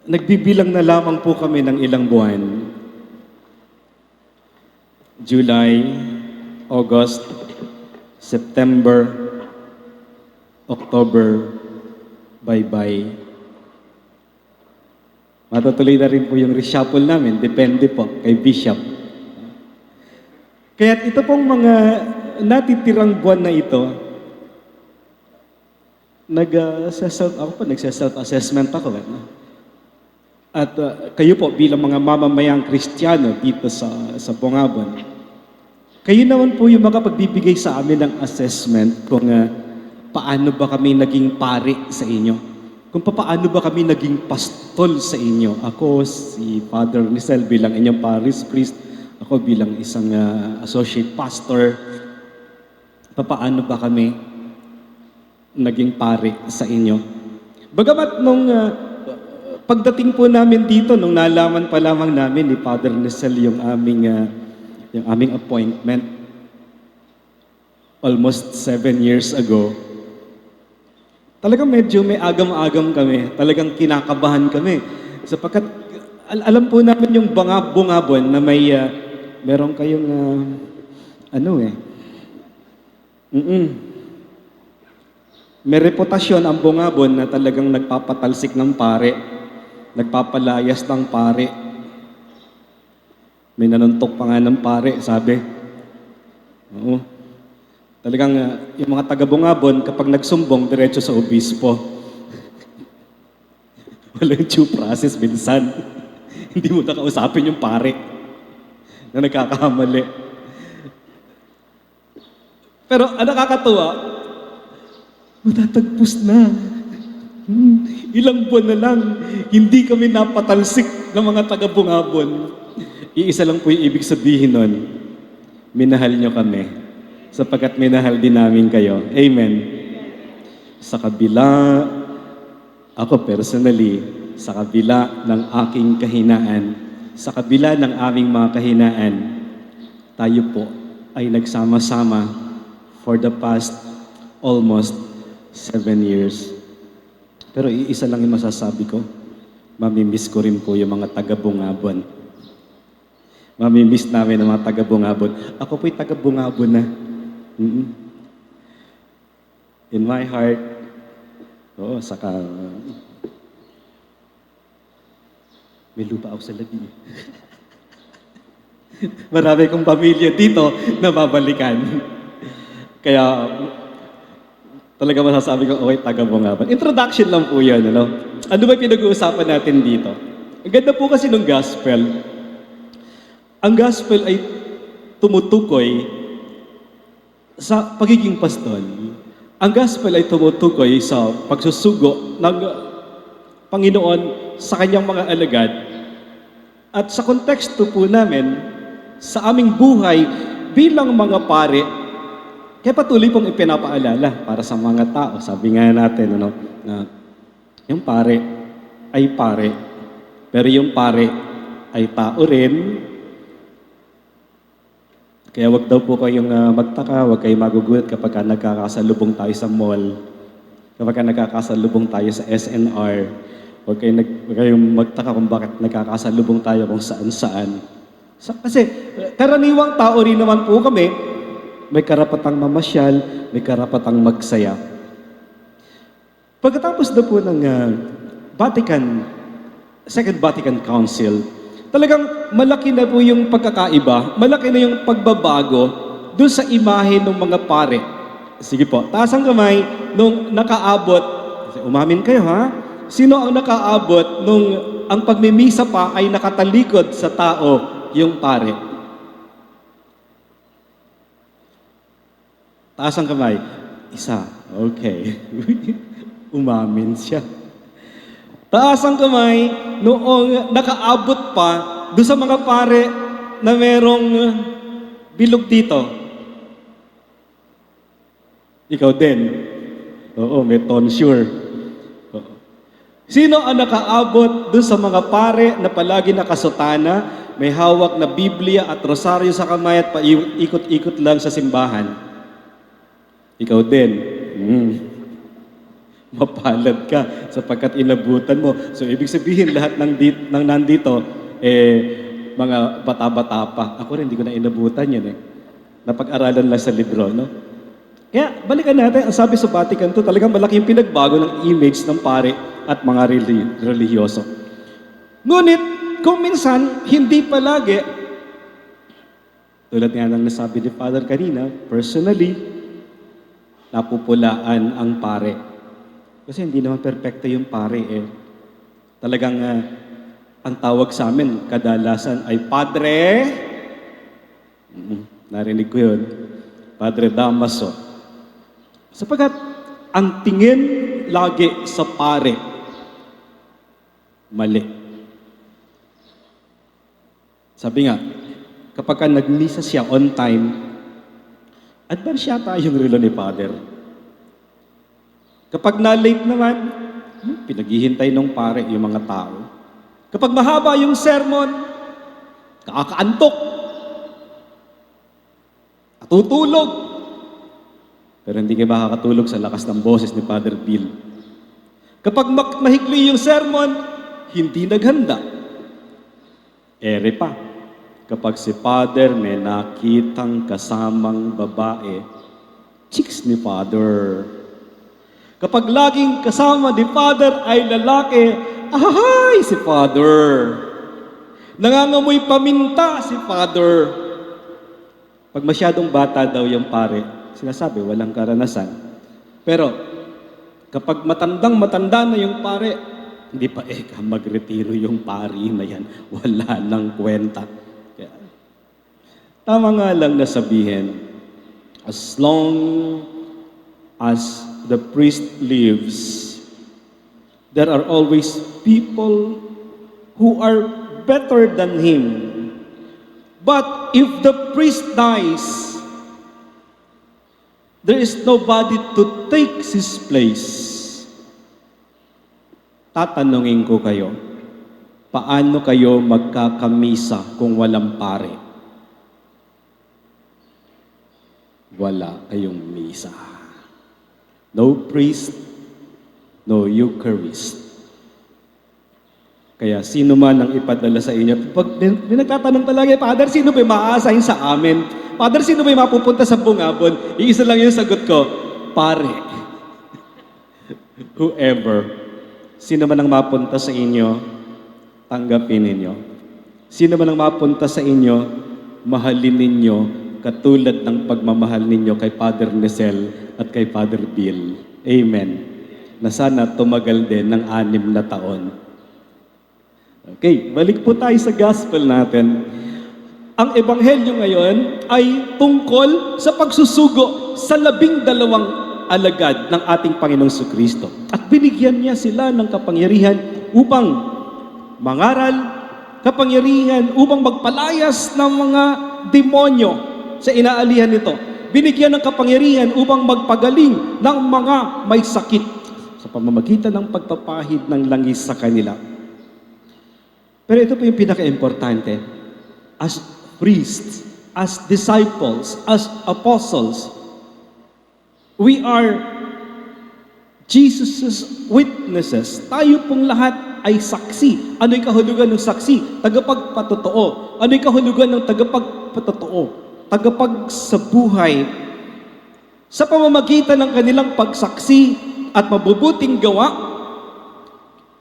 Nagbibilang na lamang po kami ng ilang buwan. July, August, September, October, bye-bye. Matutuloy na rin po yung reshuffle namin. Depende po kay Bishop. Kaya ito pong mga natitirang buwan na ito, nagsa-self-assessment ako. At kayo po bilang mga mamamayang Kristiyano dito sa Bungabon, kayo naman po yung makapagbibigay sa amin ng assessment kung paano ba kami naging pari sa inyo. Kung paano ba kami naging pastol sa inyo. Ako, si Father Nicel bilang inyong parish priest, ako bilang isang associate pastor, paano ba kami naging pari sa inyo. Bagamat nung pagdating po namin dito, nung nalaman pa lamang namin ni Father Nicel yung aming appointment, almost 7 years ago, talagang medyo may agam-agam kami. Talagang kinakabahan kami. Sapagkat alam po namin yung Bungabon na meron kayong may reputasyon ang Bungabon na talagang nagpapatalsik ng pare, nagpapalayas ng pare. May nanuntok pa nga ng pare, sabi. Oo. Talagang yung mga taga-Bungabon, kapag nagsumbong, diretso sa obispo. Walang due process, minsan. Hindi mo nakausapin yung pare na nagkakamali. Pero nakakatuwa, matatagpos na. Ilang buwan na lang, hindi kami napatalsik ng mga taga-Bungabon. Iisa lang po yung ibig sabihin nun, minahal nyo kami. Sapagkat minahal din namin kayo. Amen. Sa kabila, ako personally, sa kabila ng aking kahinaan, sa kabila ng aming mga kahinaan, tayo po ay nagsama-sama for the past almost 7 years. Pero iisa lang yung masasabi ko, mamimiss ko rin po yung mga taga-Bungabon. Mamimiss namin ang mga taga-Bungabon. Ako po'y taga-Bungabon na. In my heart, saka may lupa ako sa labi. Marami kong pamilya dito na babalikan. Kaya talaga masasabi ko, okay, taga-Bungabon. Introduction lang po yan, ano? Ano ba pinag-uusapan natin dito? Ang ganda po kasi ng gospel. Ang gospel ay tumutukoy sa pagiging pastol. Ang gospel ay tumutukoy sa pagsusugo ng Panginoon sa kanyang mga alagad. At sa konteksto po namin, sa aming buhay bilang mga pare, kaya patuloy pong ipinapaalala para sa mga tao. Sabi nga natin, na yung pare ay pare, pero yung pare ay tao rin. Kaya wag daw po kayong magtaka, wag kayong magugulat kapag nagkakasalubong tayo sa mall, kapag nagkakasalubong tayo sa SNR, wag kayong magtaka kung bakit nagkakasalubong tayo kung saan-saan. Kasi karaniwang tao rin naman po kami, may karapatang mamasyal, may karapatang magsaya. Pagkatapos na po ng Second Vatican Council, talagang malaki na po yung pagkakaiba, malaki na yung pagbabago doon sa imahe ng mga pare. Sige po, taas ang kamay nung nakaabot, umamin kayo ha, sino ang nakaabot nung ang pagmimisa pa ay nakatalikod sa tao, yung pare? Taas ang kamay. Isa. Okay. Umamin siya. Taas ang kamay noong nakaabot pa doon sa mga pare na merong bilog dito. Ikaw din. Oo, may tonsure. Sino ang nakaabot doon sa mga pare na palagi nakasutana, may hawak na Biblia at rosaryo sa kamay at paikot-ikot lang sa simbahan? Ikaw din. Mapalad ka sapagkat inabutan mo. So, ibig sabihin, lahat ng nandito, mga bata-bata pa. Ako rin, hindi ko na inabutan yan Napag-aralan lang sa libro, no? Kaya, balikan natin, ang sabi sa Vatican II, talagang malaki yung pinagbago ng image ng pare at mga religyoso. Ngunit, kung minsan, hindi palagi, tulad nga ng nasabi ni Father kanina, personally, napupulaan ang pare. Kasi hindi naman perpekto yung pare Talagang ang tawag sa amin, kadalasan ay Padre, narinig ko yun, Padre Damaso. Sapagkat ang tingin lagi sa pare, mali. Sabi nga, kapag nagmisa siya on time, advance yata yung relo ni Father. Kapag na-late naman, pinaghihintay ng pare yung mga tao. Kapag mahaba yung sermon, kakaantok, tutulog. Pero hindi kayo makakatulog sa lakas ng boses ni Father Bill. Kapag mahikli yung sermon, hindi naghanda. Ere pa, kapag si Father may nakitang kasamang babae, chicks ni Father. Kapag laging kasama ni Father ay lalaki, ahay si Father. Nangangamoy paminta si Father. Pag masyadong bata daw yung pare, sinasabi walang karanasan. Pero kapag matanda na yung pare, hindi pa magretiro yung pari na yan. Wala nang kwenta. Kaya, tama nga lang na sabihin, as long as the priest lives, there are always people who are better than him. But if the priest dies, there is nobody to take his place. Tatanungin ko kayo, paano kayo magkakamisa kung walang pare? Wala kayong misa. No priest, no Eucharist. Kaya sino man ang ipadala sa inyo, pag nagtatanong talaga, Father, sino ba ma-assign sa amin? Father, sino ba mapupunta sa bungabon? Iisa lang yung sagot ko, pare. Whoever. Sino man ang mapunta sa inyo, tanggapin ninyo. Sino man ang mapunta sa inyo, mahalin ninyo katulad ng pagmamahal ninyo kay Father Nesel at kay Father Bill. Amen. Na sana tumagal din ng 6 na taon. Okay, balik po tayo sa gospel natin. Ang ebanghelyo ngayon ay tungkol sa pagsusugo sa 12 alagad ng ating Panginoong Jesucristo. At binigyan niya sila ng kapangyarihan upang mangaral, kapangyarihan upang magpalayas ng mga demonyo sa inaalihan nito. Binigyan ng kapangyarihan upang magpagaling ng mga may sakit sa pamamagitan ng pagpapahid ng langis sa kanila. Pero ito po yung pinaka-importante. As priests, as disciples, as apostles, we are Jesus' witnesses. Tayo pong lahat ay saksi. Ano'y kahulugan ng saksi? Tagapagpatotoo. Ano'y kahulugan ng tagapagpatotoo? Tagapagsabuhay. Sa pamamagitan ng kanilang pagsaksi at mabubuting gawa,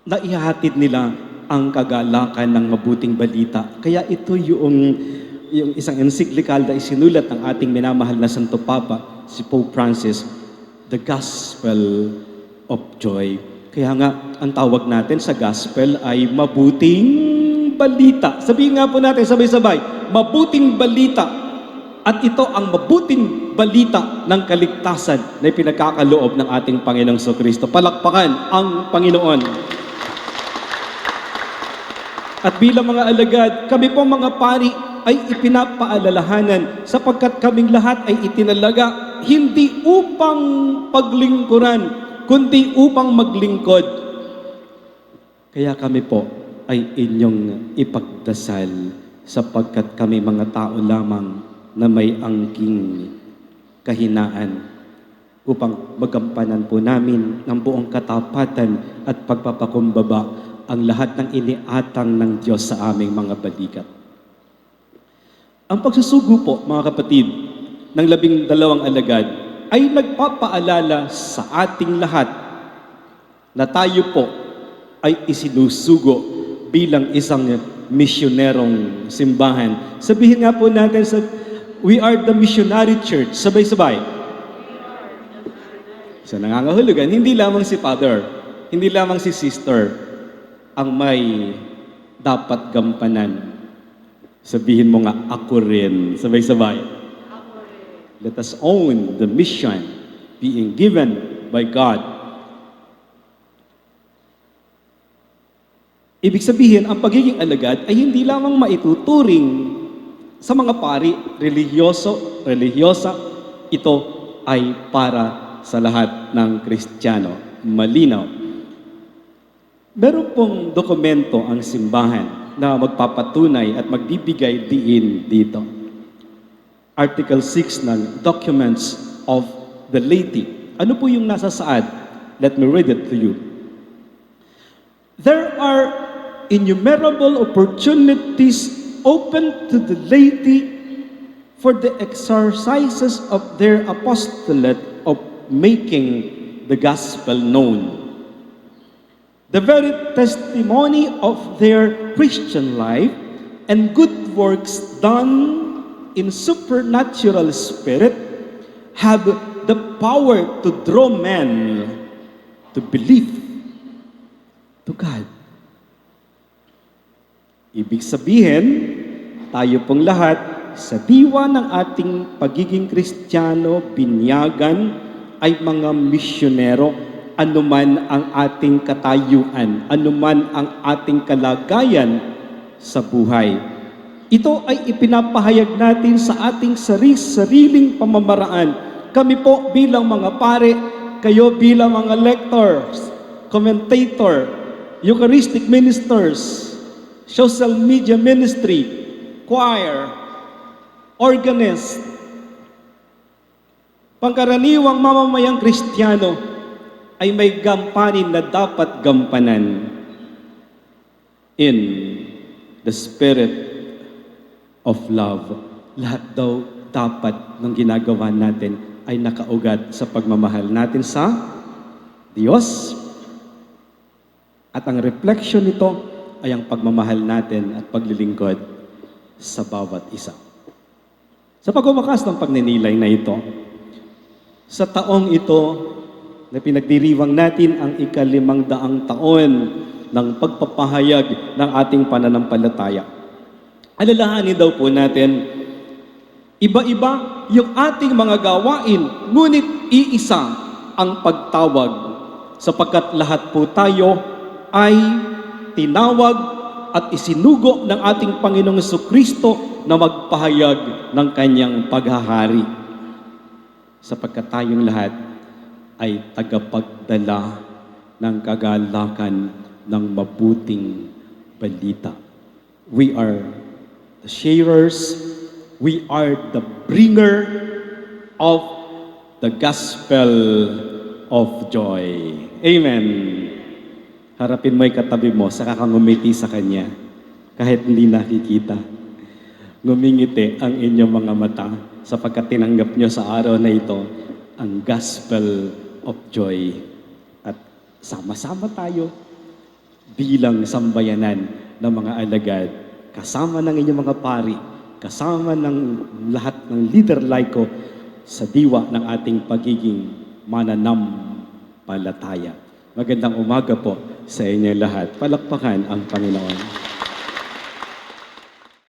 na ihahatid nila ang kagalakan ng mabuting balita. Kaya ito yung isang encyclical na isinulat ng ating minamahal na Santo Papa, si Pope Francis, The Gospel of Joy. Kaya nga, ang tawag natin sa gospel ay mabuting balita. Sabihin nga po natin sabay-sabay, mabuting balita. At ito ang mabuting balita ng kaligtasan na pinagkakaloob ng ating Panginoong Jesucristo. Palakpakan ang Panginoon. At bilang mga alagad, kami po mga pari ay ipinapaalalahanan sapagkat kaming lahat ay itinalaga hindi upang paglingkuran, kundi upang maglingkod. Kaya kami po ay inyong ipagdasal sapagkat kami mga tao lamang na may angking kahinaan. upang magampanan po namin ng buong katapatan at pagpapakumbaba ang lahat ng iniatang ng Diyos sa aming mga balikat. Ang pagsusugo po, mga kapatid, ng 12 alagad ay nagpapaalala sa ating lahat na tayo po ay isinusugo bilang isang misyonerong simbahan. Sabihin nga po natin we are the missionary church. Sabay-sabay. So nangangahulugan, hindi lamang si Father, hindi lamang si Sister ang may dapat gampanan. Sabihin mo nga, ako rin. Sabay-sabay. Let us own the mission being given by God. Ibig sabihin, ang pagiging alagad ay hindi lamang maituturing sa mga pari, religyosa, ito ay para sa lahat ng Kristiyano. Malinaw. Meron pong dokumento ang simbahan na magpapatunay at magbibigay diin dito. Article 6 ng Documents of the Laity. Ano po yung nasa saad? Let me read it to you. There are innumerable opportunities open to the laity for the exercises of their apostolate of making the gospel known. The very testimony of their Christian life and good works done in supernatural spirit have the power to draw men to believe to God. Ibig sabihin, tayo pong lahat sa diwa ng ating pagiging Kristiyano, binyagan, ay mga misyonero, anuman ang ating katayuan, anuman ang ating kalagayan sa buhay. Ito ay ipinapahayag natin sa ating sariling pamamaraan. Kami po bilang mga pare, kayo bilang mga lectors, commentator, Eucharistic ministers, social media ministry, choir, organist, pangkaraniwang mamamayang Kristiyano ay may gampanin na dapat gampanan in the spirit of love. Lahat daw dapat ng ginagawa natin ay nakaugat sa pagmamahal natin sa Diyos. At ang reflection nito ay ang pagmamahal natin at paglilingkod sa bawat isa. Sa pagwawakas ng pagninilay na ito, sa taong ito na pinagdiriwang natin ang 500 taon ng pagpapahayag ng ating pananampalataya, alalahanin daw po natin, iba-iba yung ating mga gawain, ngunit iisa ang pagtawag, sapagkat lahat po tayo ay tinawag at isinugo ng ating Panginoong Jesucristo na magpahayag ng kanyang paghahari. Sapagkat tayong lahat ay tagapagdala ng kagalakan ng mabuting balita. We are the sharers, we are the bringer of the gospel of joy. Amen. Harapin mo yung katabi mo, saka kang ngumiti sa kanya, kahit hindi nakikita. Ngumingiti ang inyong mga mata, sapagkat tinanggap nyo sa araw na ito ang gospel of joy. At sama-sama tayo bilang sambayanan ng mga alagad, kasama ng inyong mga pari, kasama ng lahat ng leader laiko sa diwa ng ating pagiging mananampalataya. Magandang umaga po sa inyo lahat. Palakpakan ang Panginoon.